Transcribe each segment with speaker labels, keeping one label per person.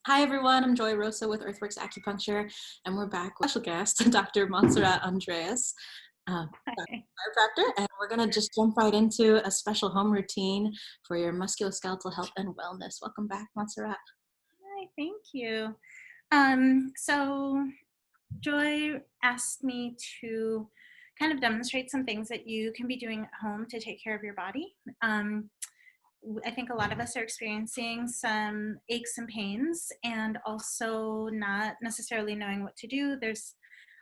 Speaker 1: Hi everyone, I'm Joy Rosa with Earthworks Acupuncture, and we're back with special guest, Dr. Montserrat Andreys, chiropractor, and we're gonna just jump right into a special home routine for your musculoskeletal health and wellness. Welcome back, Montserrat.
Speaker 2: Hi, thank you. So Joy asked me to kind of demonstrate some things that you can be doing at home to take care of your body. I think a lot of us are experiencing some aches and pains and also not necessarily knowing what to do. There's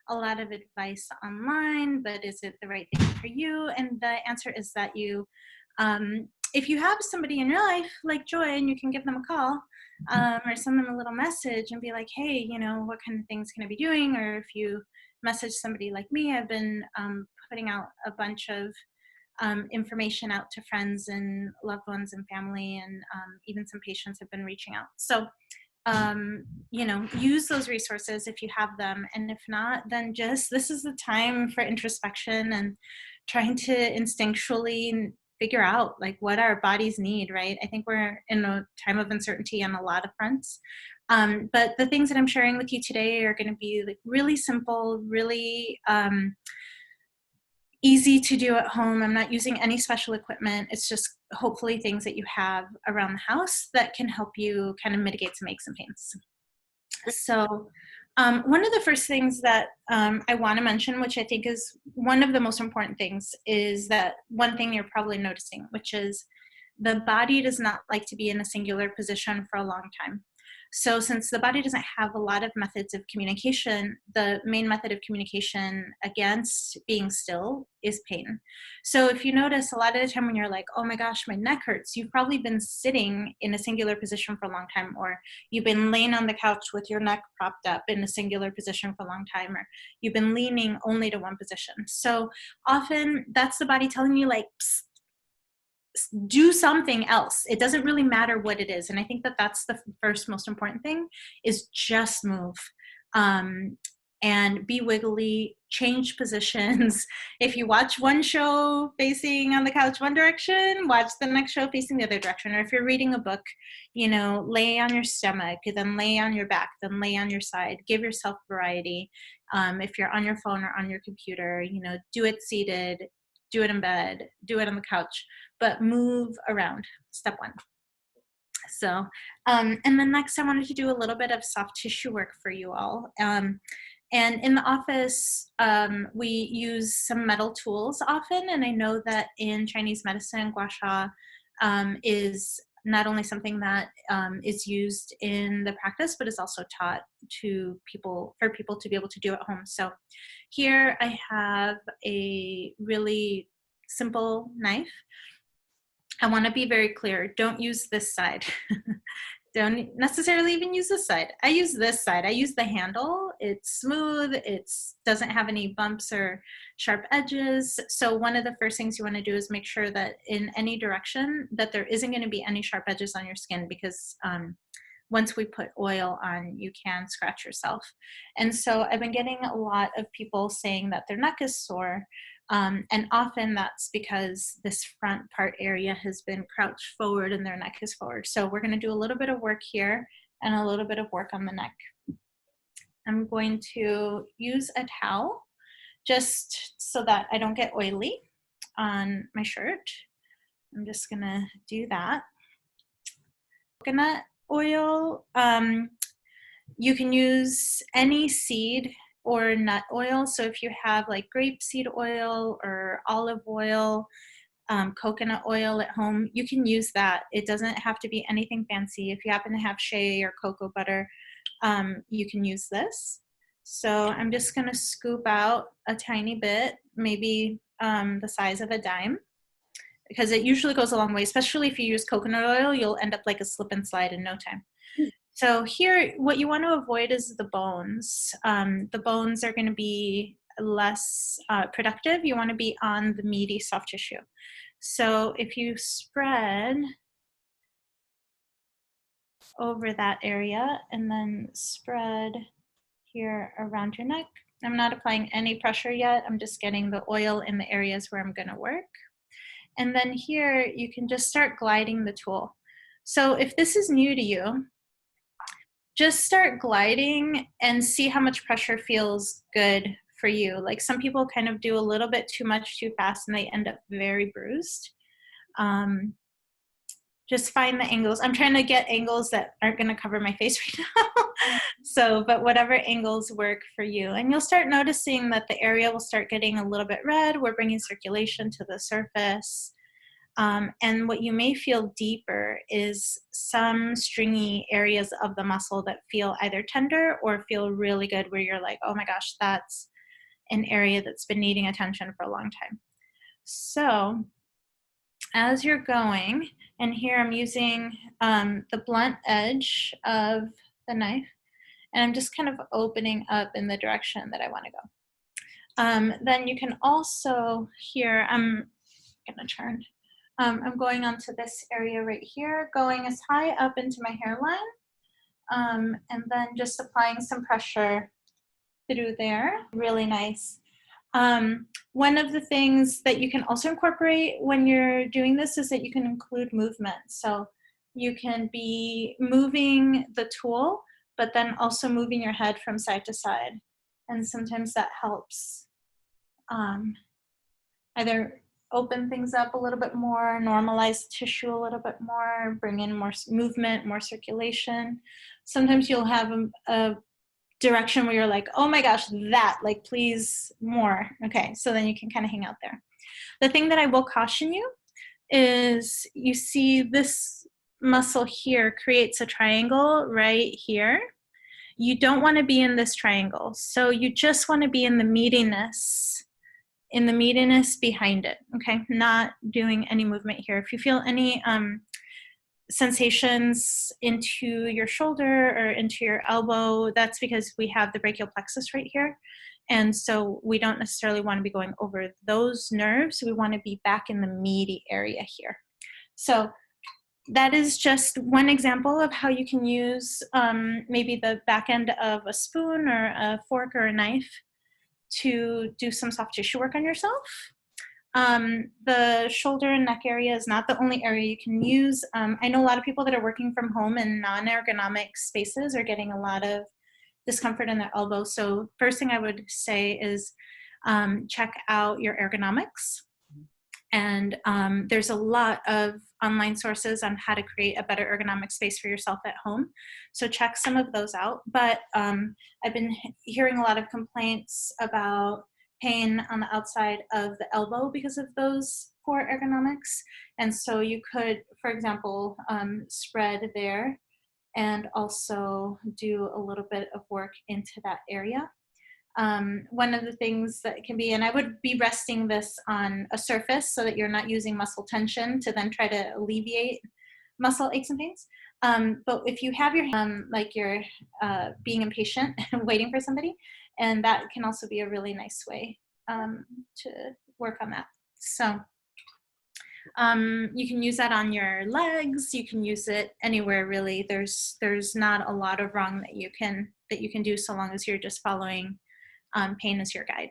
Speaker 2: a lot of advice online, but is it the right thing for you? And the answer is that if you have somebody in your life like Joy and you can give them a call or send them a little message and be like, hey, what kind of things can I be doing? Or if you message somebody like me, I've been putting out a bunch of information out to friends and loved ones and family, and even some patients have been reaching out. So, use those resources if you have them. And if not, then just this is the time for introspection and trying to instinctually figure out like what our bodies need, right? I think we're in a time of uncertainty on a lot of fronts. But the things that I'm sharing with you today are going to be like really simple, really easy to do at home. I'm not using any special equipment. It's just hopefully things that you have around the house that can help you kind of mitigate some aches and pains. So one of the first things that I want to mention, which I think is one of the most important things, is that one thing you're probably noticing, which is the body does not like to be in a singular position for a long time. So since the body doesn't have a lot of methods of communication, the main method of communication against being still is pain. So if you notice, a lot of the time when you're like, oh my gosh, my neck hurts, you've probably been sitting in a singular position for a long time, or you've been laying on the couch with your neck propped up in a singular position for a long time, or you've been leaning only to one position. So often that's the body telling you like, psst, do something else. It doesn't really matter what it is. And I think that that's the first most important thing, is just move and be wiggly, change positions. If you watch one show facing on the couch one direction, watch the next show facing the other direction. Or if you're reading a book, lay on your stomach, then lay on your back, then lay on your side. Give yourself variety. If you're on your phone or on your computer, do it seated, do it in bed, do it on the couch, but move around. Step one. So, and then next I wanted to do a little bit of soft tissue work for you all. And in the office, we use some metal tools often. And I know that in Chinese medicine, gua sha is not only something that is used in the practice, but is also taught to people, for people to be able to do at home. So here I have a really simple knife. I want to be very clear. Don't use this side. Don't necessarily even use this side. I use this side. I use the handle. It's smooth. It doesn't have any bumps or sharp edges. So one of the first things you want to do is make sure that in any direction that there isn't going to be any sharp edges on your skin, because once we put oil on, you can scratch yourself. And so I've been getting a lot of people saying that their neck is sore. And often that's because this front part area has been crouched forward and their neck is forward. So we're going to do a little bit of work here and a little bit of work on the neck. I'm going to use a towel just so that I don't get oily on my shirt. I'm just going to do that. Coconut oil. You can use any seed or nut oil. So if you have like grapeseed oil or olive oil, coconut oil at home, you can use that. It doesn't have to be anything fancy. If you happen to have shea or cocoa butter, you can use this. So I'm just going to scoop out a tiny bit, maybe the size of a dime, because it usually goes a long way, especially if you use coconut oil, you'll end up like a slip and slide in no time. So here, what you want to avoid is the bones. The bones are going to be less productive. You want to be on the meaty soft tissue. So if you spread over that area and then spread here around your neck. I'm not applying any pressure yet. I'm just getting the oil in the areas where I'm going to work. And then here you can just start gliding the tool. So if this is new to you, just start gliding and see how much pressure feels good for you. Like some people kind of do a little bit too much too fast and they end up very bruised. Just find the angles. I'm trying to get angles that aren't going to cover my face right now. So, but whatever angles work for you. And you'll start noticing that the area will start getting a little bit red. We're bringing circulation to the surface. And what you may feel deeper is some stringy areas of the muscle that feel either tender or feel really good, where you're like, oh my gosh, that's an area that's been needing attention for a long time. So as you're going, and here I'm using the blunt edge of the knife, and I'm just kind of opening up in the direction that I want to go. Then you can also, here, I'm going to turn. I'm going onto this area right here, going as high up into my hairline, and then just applying some pressure through there. Really nice. One of the things that you can also incorporate when you're doing this is that you can include movement. So you can be moving the tool, but then also moving your head from side to side. And sometimes that helps either open things up a little bit more, normalize tissue a little bit more, bring in more movement, more circulation. Sometimes you'll have a direction where you're like, oh my gosh, that, like, please more. Okay, so then you can kind of hang out there. The thing that I will caution you is you see this muscle here creates a triangle right here. You don't want to be in this triangle. So you just want to be in the meatiness behind it, okay? Not doing any movement here. If you feel any sensations into your shoulder or into your elbow, that's because we have the brachial plexus right here. And so we don't necessarily want to be going over those nerves. We want to be back in the meaty area here. So that is just one example of how you can use maybe the back end of a spoon or a fork or a knife to do some soft tissue work on yourself. The shoulder and neck area is not the only area you can use. I know a lot of people that are working from home in non-ergonomic spaces are getting a lot of discomfort in their elbow. So first thing I would say is check out your ergonomics. And there's a lot of online sources on how to create a better ergonomic space for yourself at home. So check some of those out. But I've been hearing a lot of complaints about pain on the outside of the elbow because of those poor ergonomics. And so you could, for example, spread there and also do a little bit of work into that area. One of the things that can be, and I would be resting this on a surface so that you're not using muscle tension to then try to alleviate muscle aches and pains. But if you have your hand like you're being impatient and waiting for somebody, and that can also be a really nice way to work on that. So you can use that on your legs. You can use it anywhere really. There's not a lot of wrong that you can do so long as you're just following pain as your guide.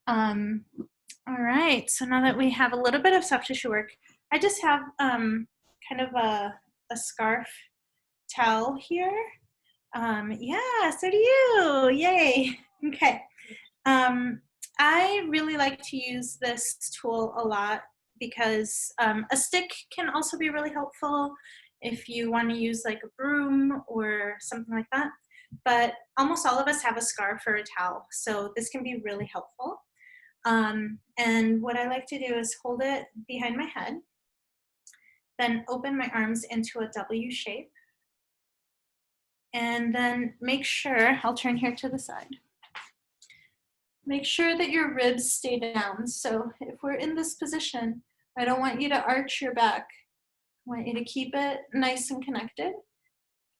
Speaker 2: All right, so now that we have a little bit of soft tissue work, I just have kind of a scarf towel here. Yeah, so do you, yay. Okay, I really like to use this tool a lot because a stick can also be really helpful if you want to use like a broom or something like that. But almost all of us have a scarf or a towel, so this can be really helpful. And what I like to do is hold it behind my head, then open my arms into a W shape, and then make sure, I'll turn here to the side, make sure that your ribs stay down. So if we're in this position, I don't want you to arch your back. I want you to keep it nice and connected.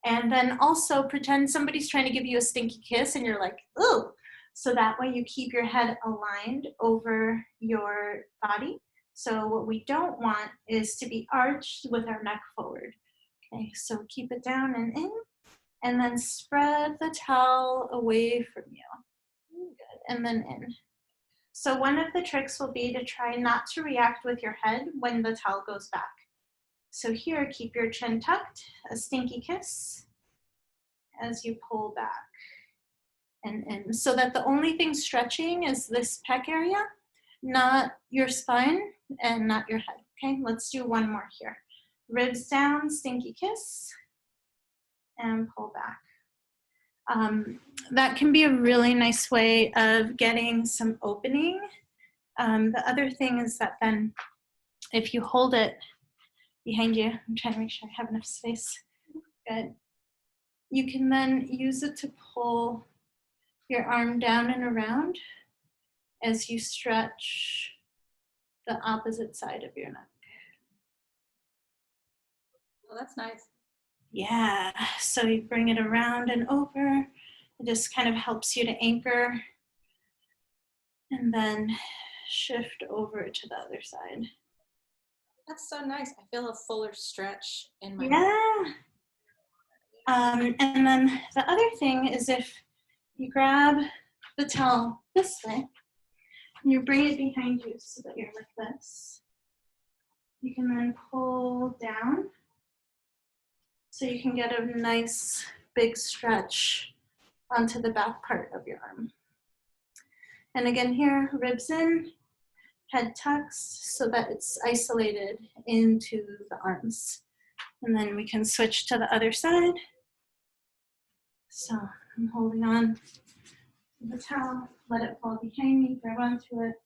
Speaker 2: And then also pretend somebody's trying to give you a stinky kiss and you're like, ooh. So that way you keep your head aligned over your body. So what we don't want is to be arched with our neck forward. Okay, so keep it down and in, and then spread the towel away from you. Good, and then in. So one of the tricks will be to try not to react with your head when the towel goes back. So here, keep your chin tucked, a stinky kiss, as you pull back and in, so that the only thing stretching is this pec area, not your spine and not your head. Okay, let's do one more here. Ribs down, stinky kiss, and pull back. That can be a really nice way of getting some opening. The other thing is that then if you hold it behind you, I'm trying to make sure I have enough space. Good. You can then use it to pull your arm down and around as you stretch the opposite side of your neck.
Speaker 1: Well, that's nice.
Speaker 2: Yeah, so you bring it around and over. It just kind of helps you to anchor and then shift over to the other side.
Speaker 1: That's so nice. I feel a fuller stretch in my
Speaker 2: Yeah. And then the other thing is if you grab the towel this way and you bring it behind you so that you're like this, you can then pull down so you can get a nice big stretch onto the back part of your arm. And again here, ribs in, head tucks so that it's isolated into the arms. And then we can switch to the other side. So I'm holding on to the towel, let it fall behind me, grab onto it.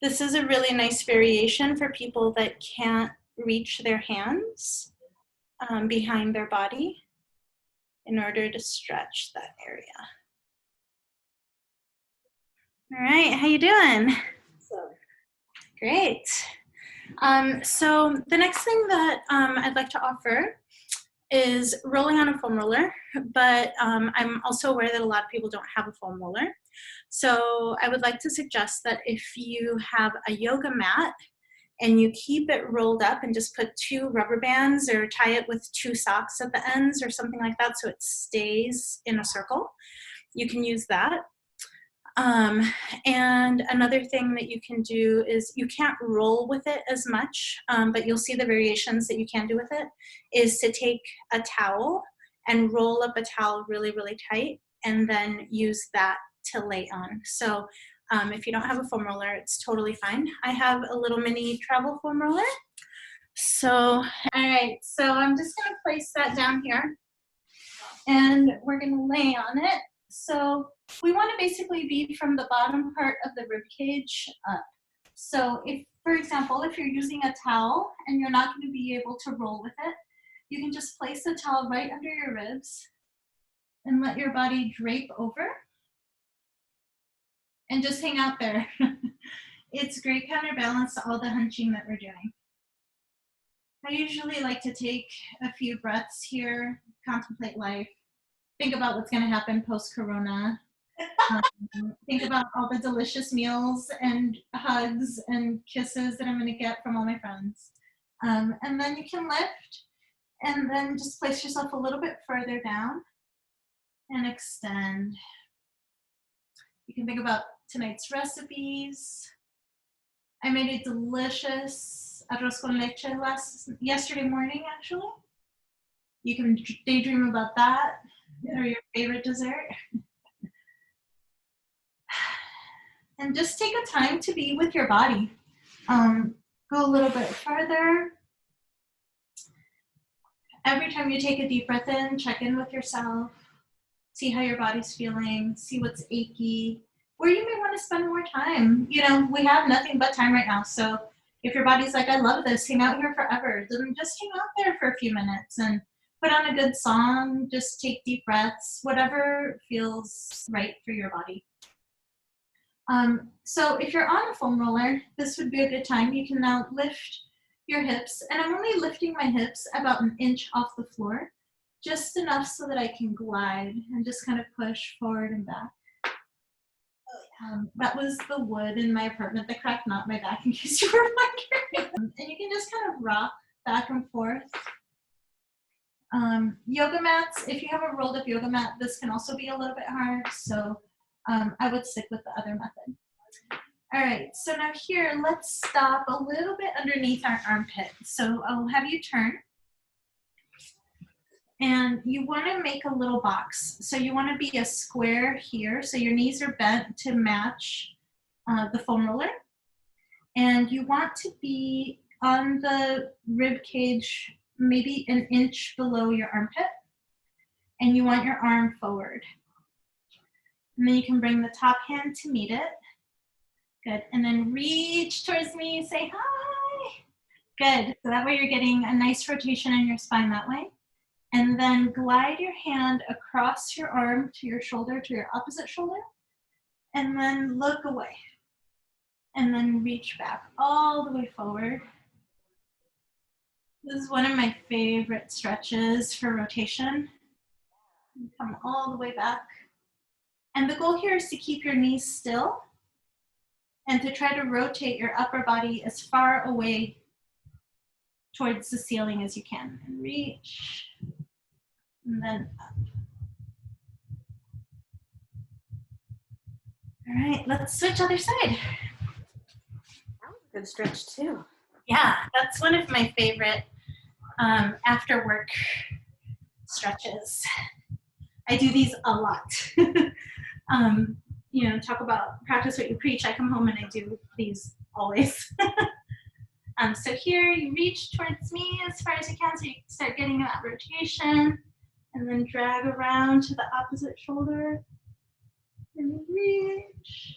Speaker 2: This is a really nice variation for people that can't reach their hands behind their body in order to stretch that area. All right, how you doing?
Speaker 1: So,
Speaker 2: great. So the next thing that I'd like to offer is rolling on a foam roller, but I'm also aware that a lot of people don't have a foam roller. So I would like to suggest that if you have a yoga mat and you keep it rolled up and just put 2 rubber bands or tie it with 2 socks at the ends or something like that so it stays in a circle, you can use that. And another thing that you can do is you can't roll with it as much, but you'll see the variations that you can do with it, is to take a towel and roll up a towel really, really tight and then use that to lay on. So if you don't have a foam roller, it's totally fine. I have a little mini travel foam roller. So, all right, so I'm just gonna place that down here and we're gonna lay on it. So we want to basically be from the bottom part of the rib cage up. So if, for example, if you're using a towel and you're not going to be able to roll with it, you can just place the towel right under your ribs and let your body drape over and just hang out there. It's great counterbalance to all the hunching that we're doing. I usually like to take a few breaths here, contemplate life, think about what's going to happen post-corona. Think about all the delicious meals and hugs and kisses that I'm going to get from all my friends. And then you can lift and then just place yourself a little bit further down and extend. You can think about tonight's recipes. I made a delicious arroz con leche yesterday morning, actually. You can daydream about that or your favorite dessert. And just take a time to be with your body. Go a little bit further. Every time you take a deep breath in, check in with yourself. See how your body's feeling. See what's achy. Where you may want to spend more time. You know, we have nothing but time right now. So if your body's like, I love this, hang out here forever, then just hang out there for a few minutes and put on a good song. Just take deep breaths. Whatever feels right for your body. So if you're on a foam roller, this would be a good time. You can now lift your hips, and I'm only lifting my hips about an inch off the floor, just enough so that I can glide and just kind of push forward and back. That was the wood in my apartment that cracked, not my back, in case you were wondering. And you can just kind of rock back and forth. Yoga mats, if you have a rolled up yoga mat, this can also be a little bit hard, so I would stick with the other method. All right, so now here, let's stop a little bit underneath our armpit. So I'll have you turn And you want to make a little box. So you want to be a square here. So your knees are bent to match the foam roller. And you want to be on the rib cage, maybe an inch below your armpit. And you want your arm forward. And then you can bring the top hand to meet it. Good. And then reach towards me, say hi. Good. So that way you're getting a nice rotation in your spine that way. And then glide your hand across your arm to your shoulder, to your opposite shoulder. And then look away. And then reach back all the way forward. This is one of my favorite stretches for rotation. Come all the way back. And the goal here is to keep your knees still and to try to rotate your upper body as far away towards the ceiling as you can. And reach, and then up. All right, let's switch other side.
Speaker 1: That was a good stretch too.
Speaker 2: Yeah, that's one of my favorite after work stretches. I do these a lot. You know, talk about practice what you preach. I come home and I do these always. So here you reach towards me as far as you can, so you start getting that rotation, and then drag around to the opposite shoulder, and reach,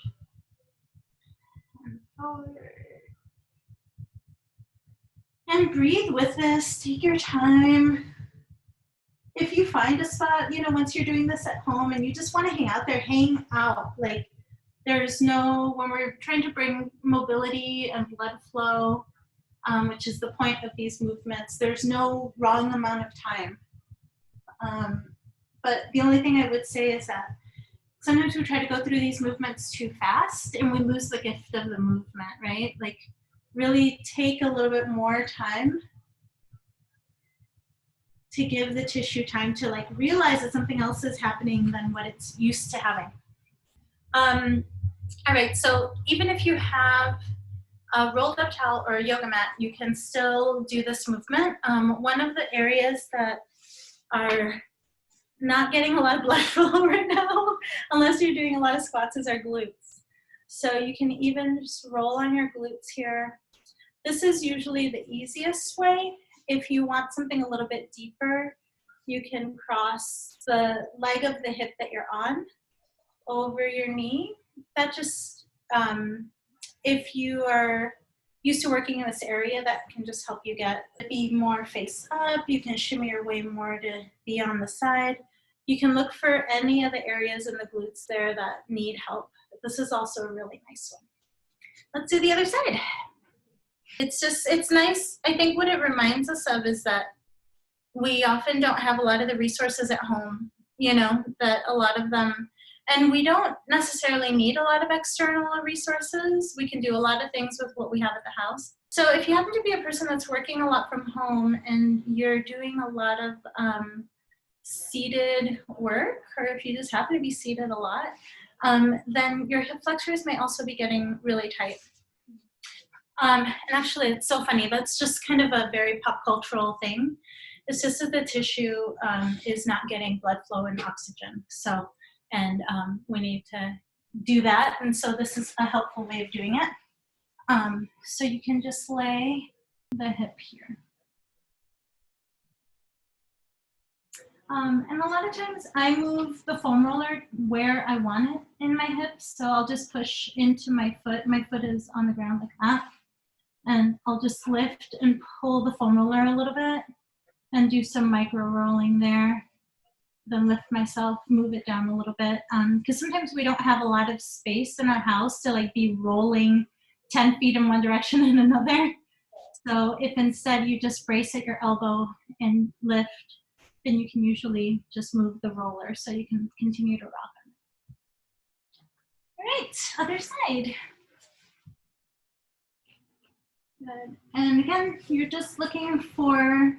Speaker 2: and forward. And breathe with this, take your time. If you find a spot, you know, once you're doing this at home and you just want to hang out there, hang out. Like, there's no, when we're trying to bring mobility and blood flow, which is the point of these movements, there's no wrong amount of time. But the only thing I would say is that sometimes we try to go through these movements too fast and we lose the gift of the movement, right? Like, really take a little bit more time to give the tissue time to like realize that something else is happening than what it's used to having. All right, so even if you have a rolled up towel or a yoga mat, you can still do this movement. One of the areas that are not getting a lot of blood flow right now, unless you're doing a lot of squats, is our glutes. So you can even just roll on your glutes here. This is usually the easiest way. If you want something a little bit deeper, you can cross the leg of the hip that you're on over your knee. That just, if you are used to working in this area, that can just help you be more face up. You can shimmy your way more to be on the side. You can look for any of the areas in the glutes there that need help. This is also a really nice one. Let's do the other side. It's nice. I think what it reminds us of is that we often don't have a lot of the resources at home, you know, that a lot of them, and we don't necessarily need a lot of external resources. We can do a lot of things with what we have at the house. So if you happen to be a person that's working a lot from home and you're doing a lot of seated work, or if you just happen to be seated a lot, then your hip flexors may also be getting really tight. And actually, it's so funny. That's just kind of a very pop cultural thing. It's just that the tissue is not getting blood flow and oxygen. So, and we need to do that. And so this is a helpful way of doing it. So you can just lay the hip here. And a lot of times I move the foam roller where I want it in my hips. So I'll just push into my foot. My foot is on the ground like that. And I'll just lift and pull the foam roller a little bit and do some micro rolling there. Then lift myself, move it down a little bit. Because sometimes we don't have a lot of space in our house to like be rolling 10 feet in one direction and another. So if instead you just brace at your elbow and lift, then you can usually just move the roller so you can continue to rock it. All right, other side. Good. And again, you're just looking for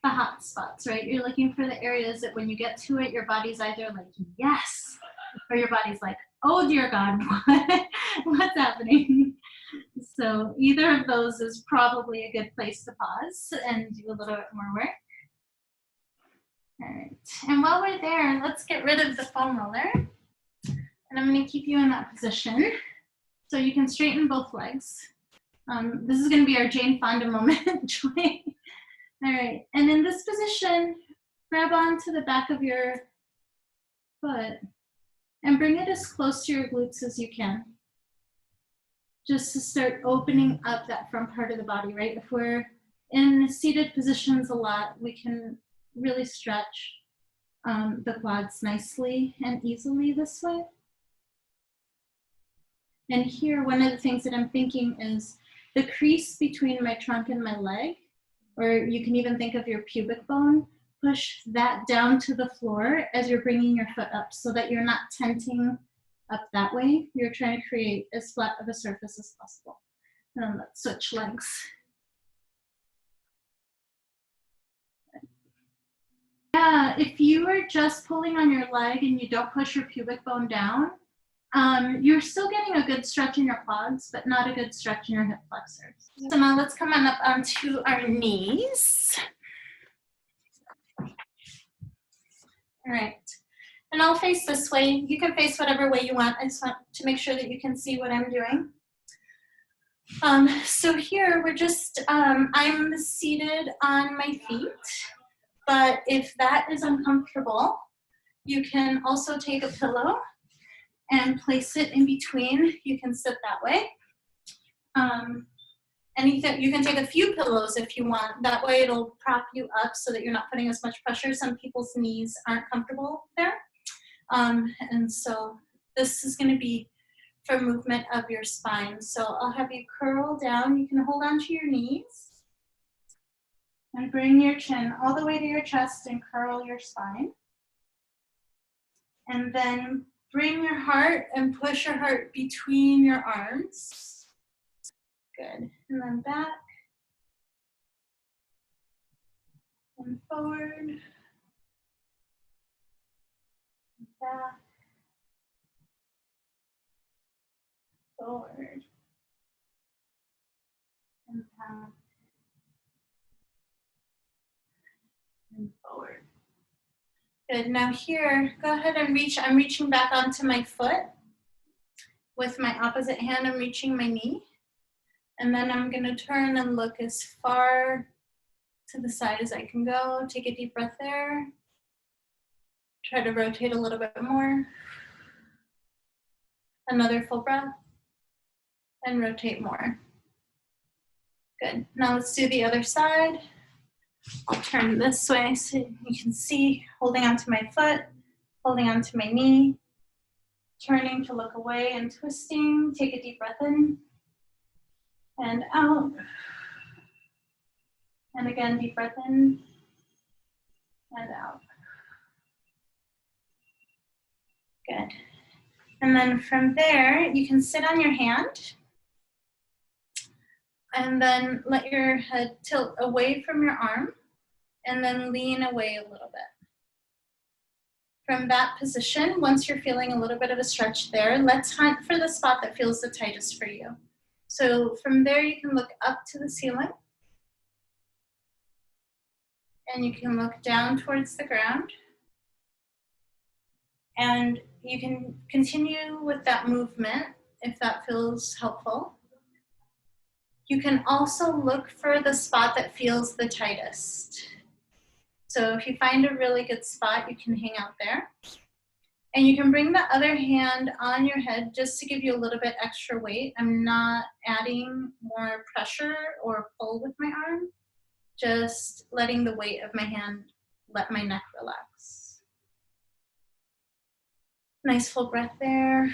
Speaker 2: the hot spots, right? You're looking for the areas that when you get to it, your body's either like, yes, or your body's like, oh dear God, what's happening? So either of those is probably a good place to pause and do a little bit more work. All right, and while we're there, let's get rid of the foam roller. And I'm going to keep you in that position so you can straighten both legs. This is going to be our Jane Fonda moment, Joy. All right, and in this position, grab onto the back of your foot and bring it as close to your glutes as you can. Just to start opening up that front part of the body, right? If we're in seated positions a lot, we can really stretch the quads nicely and easily this way. And here, one of the things that I'm thinking is the crease between my trunk and my leg, or you can even think of your pubic bone, push that down to the floor as you're bringing your foot up so that you're not tenting up that way. You're trying to create as flat of a surface as possible. And let's switch legs. Yeah, if you are just pulling on your leg and you don't push your pubic bone down, you're still getting a good stretch in your quads, but not a good stretch in your hip flexors. So now let's come on up onto our knees. All right, and I'll face this way. You can face whatever way you want. I just want to make sure that you can see what I'm doing. So here we're just, I'm seated on my feet, but if that is uncomfortable, you can also take a pillow and place it in between. You can sit that way. Anything, you can take a few pillows if you want. That way it'll prop you up so that you're not putting as much pressure. Some people's knees aren't comfortable there. And so this is gonna be for movement of your spine. So I'll have you curl down. You can hold on to your knees and bring your chin all the way to your chest and curl your spine. And then bring your heart and push your heart between your arms. Good. And then back and forward. Back. Forward. And back. And forward. Good. Now here, go ahead and reach. I'm reaching back onto my foot. With my opposite hand, I'm reaching my knee. And then I'm going to turn and look as far to the side as I can go. Take a deep breath there. Try to rotate a little bit more. Another full breath. And rotate more. Good. Now let's do the other side. I'll turn this way so you can see, holding onto my foot, holding onto my knee, turning to look away and twisting. Take a deep breath in. And out. And again, deep breath in and out. Good. And then from there, you can sit on your hand and then let your head tilt away from your arm and then lean away a little bit. From that position, once you're feeling a little bit of a stretch there, let's hunt for the spot that feels the tightest for you. So from there, you can look up to the ceiling. And you can look down towards the ground. And you can continue with that movement if that feels helpful. You can also look for the spot that feels the tightest. So if you find a really good spot, you can hang out there. And you can bring the other hand on your head just to give you a little bit extra weight. I'm not adding more pressure or pull with my arm, just letting the weight of my hand let my neck relax. Nice full breath there.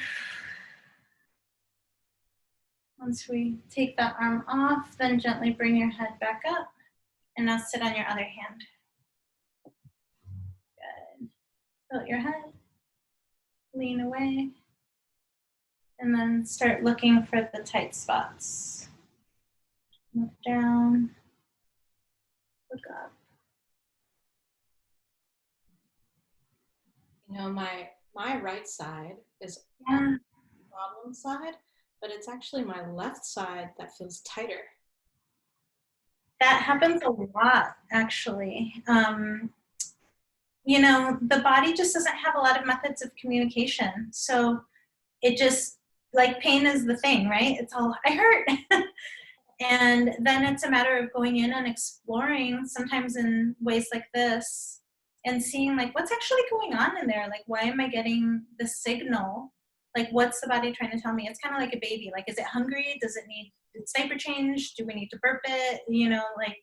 Speaker 2: Once we take that arm off, then gently bring your head back up and now sit on your other hand. Good. Tilt your head. Lean away, and then start looking for the tight spots. Look down, look up.
Speaker 1: You know, my right side is
Speaker 2: Yeah.
Speaker 1: the problem side, but it's actually my left side that feels tighter.
Speaker 2: That happens a lot, actually. you know, the body just doesn't have a lot of methods of communication. So it just, like, pain is the thing, right? It's all, I hurt. And then it's a matter of going in and exploring, sometimes in ways like this, and seeing, like, what's actually going on in there? Like, why am I getting the signal? Like, what's the body trying to tell me? It's kind of like a baby. Like, is it hungry? Does it need its diaper change? Do we need to burp it? You know, like,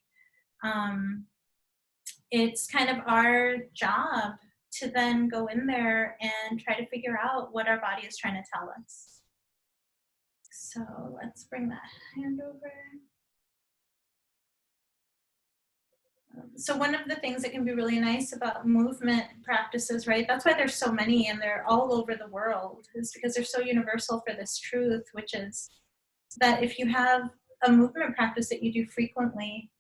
Speaker 2: it's kind of our job to then go in there and try to figure out what our body is trying to tell us. So let's bring that hand over. So one of the things that can be really nice about movement practices, right? That's why there's so many and they're all over the world, is because they're so universal for this truth, which is that if you have a movement practice that you do frequently,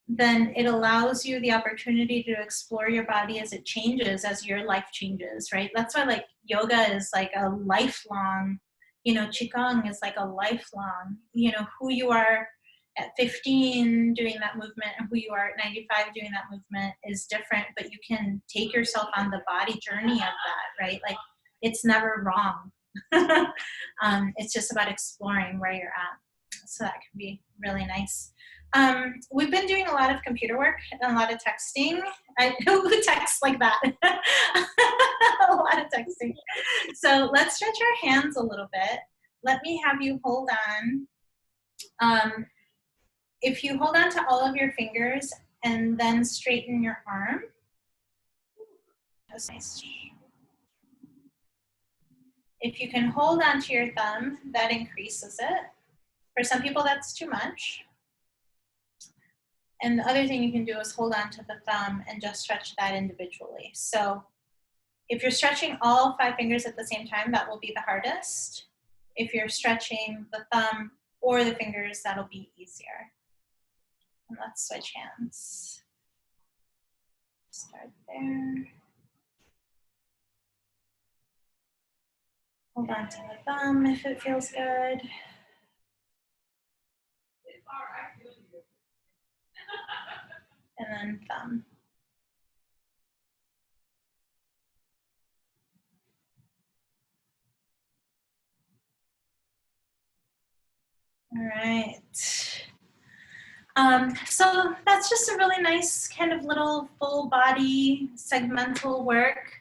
Speaker 2: then it allows you the opportunity to explore your body as it changes, as your life changes, right? That's why, like, yoga is like a lifelong, you know, qigong is like a lifelong, you know, who you are at 15 doing that movement and who you are at 95 doing that movement is different, but you can take yourself on the body journey of that, right? Like, it's never wrong. It's just about exploring where you're at. So that can be really nice. We've been doing a lot of computer work and a lot of texting. Who texts like that? A lot of texting. So let's stretch our hands a little bit. Let me have you hold on. If you hold on to all of your fingers and then straighten your arm. That's nice. If you can hold on to your thumb, that increases it. For some people, that's too much. And the other thing you can do is hold on to the thumb and just stretch that individually. So if you're stretching all 5 fingers at the same time, that will be the hardest. If you're stretching the thumb or the fingers, that'll be easier. And let's switch hands. Start there. Hold on to the thumb if it feels good. And then thumb. All right. So that's just a really nice kind of little full body segmental work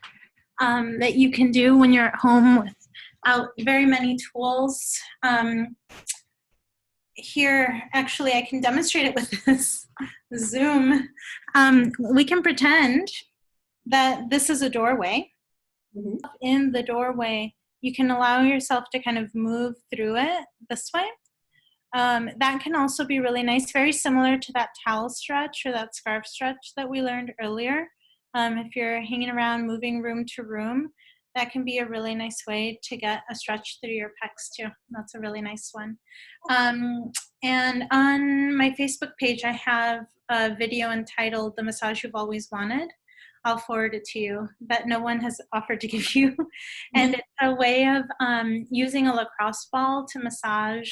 Speaker 2: that you can do when you're at home without very many tools. Here, actually, I can demonstrate it with this Zoom. We can pretend that this is a doorway. Mm-hmm. In the doorway, you can allow yourself to kind of move through it this way. That can also be really nice, very similar to that towel stretch or that scarf stretch that we learned earlier. If you're hanging around, moving room to room, that can be a really nice way to get a stretch through your pecs too. That's a really nice one. And on my Facebook page, I have a video entitled "The Massage You've Always Wanted." I'll forward it to you, that no one has offered to give you. And it's a way of using a lacrosse ball to massage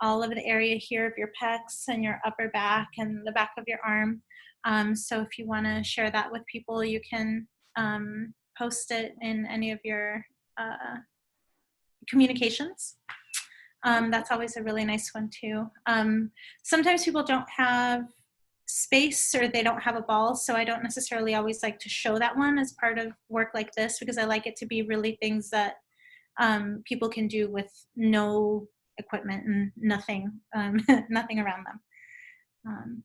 Speaker 2: all of the area here of your pecs and your upper back and the back of your arm. So if you want to share that with people, you can post it in any of your communications. That's always a really nice one too. Sometimes people don't have space or they don't have a ball, so I don't necessarily always like to show that one as part of work like this, because I like it to be really things that people can do with no equipment and nothing, nothing around them.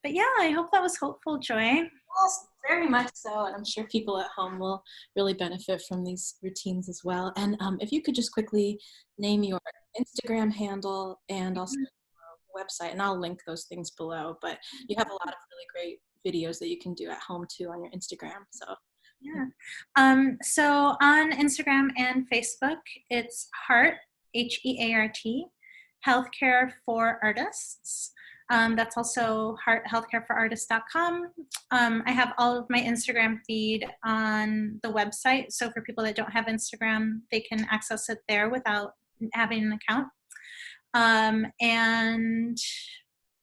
Speaker 2: But yeah, I hope that was helpful, Joy.
Speaker 1: Yes, very much so. And I'm sure people at home will really benefit from these routines as well. And if you could just quickly name your Instagram handle and also your website, and I'll link those things below. But you have a lot of really great videos that you can do at home too on your Instagram. So
Speaker 2: yeah. So on Instagram and Facebook, it's Heart, Heart, Healthcare for Artists. That's also healthcareforartists.com. I have all of my Instagram feed on the website. So for people that don't have Instagram, they can access it there without having an account. And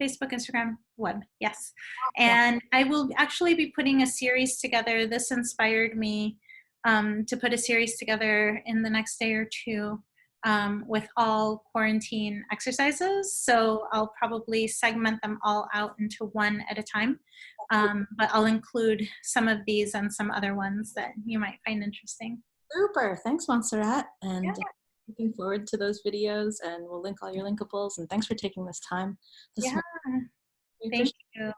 Speaker 2: Facebook, Instagram, web. Yes. And I will actually be putting a series together. This inspired me to put a series together in the next day or two with all quarantine exercises. So I'll probably segment them all out into one at a time. But I'll include some of these and some other ones that you might find interesting.
Speaker 1: Super. Thanks, Montserrat. And
Speaker 2: Yeah.
Speaker 1: looking forward to those videos, and we'll link all your linkables. And thanks for taking this time.
Speaker 2: Yeah.
Speaker 1: We
Speaker 2: Thank
Speaker 1: appreciate
Speaker 2: you.
Speaker 1: it.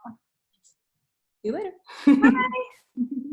Speaker 1: See you later.
Speaker 2: Bye.